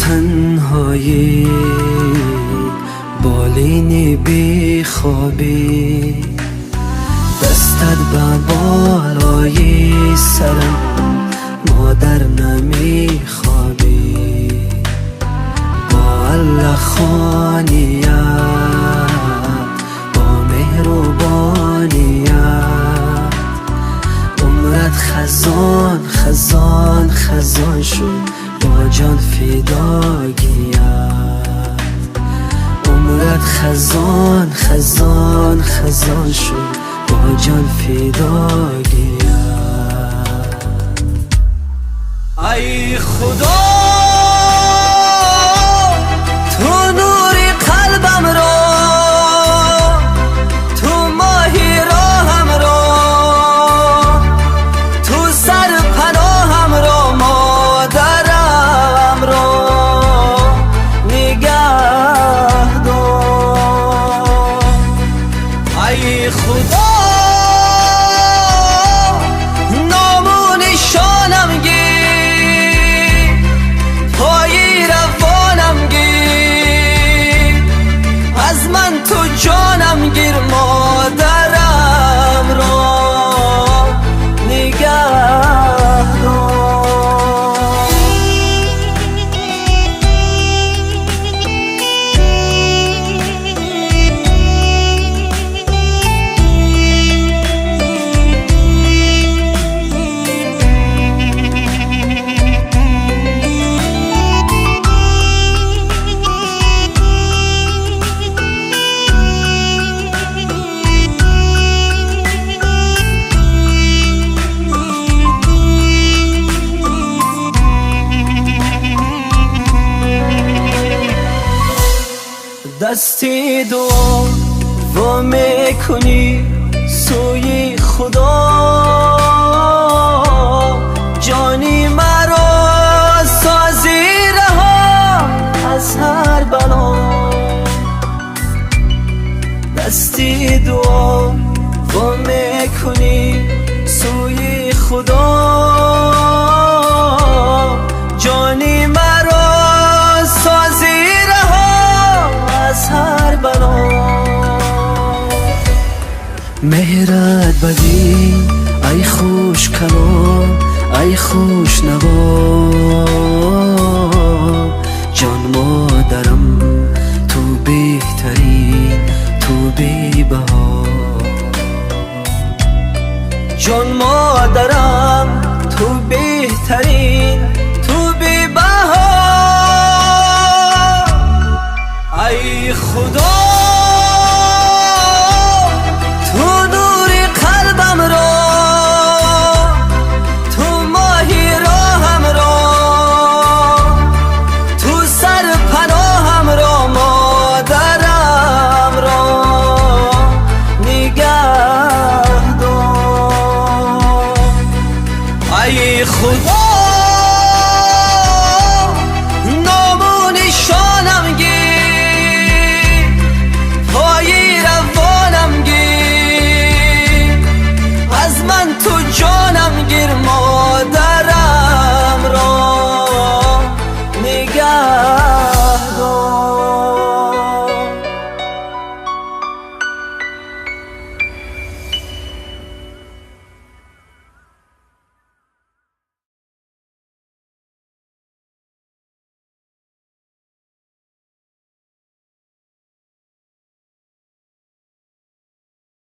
تنهایی بالینی بی خوابی، دستت به بالای سرم مادر نمی خوابی. با لخانیت با مهربانیت عمرت خزان خزان خزان شد با جان فداگیت. عمرت خزان خزان خزان شد با جان فداگیت. ای خدا تو نوری قلبم را، تو ماهی راهم را، تو سر پناهم را، مادرم را نگه دار. ای خدا نام نشانم گیر، پای روانم گیر، از من تو جانم گیر، مادرم را نگه دار. دستی دعا و میکنی سوی خدا، جانی مرا سازی رها از هر بلا. دستی دعا و میکنی سوی خدا، جانی مرا سازی از هر بلا. مهرت بدی ای خوش کلام ای خوش نوا، جان مادرم تو بهترین تو بی بها. جان مادرم تو بهترین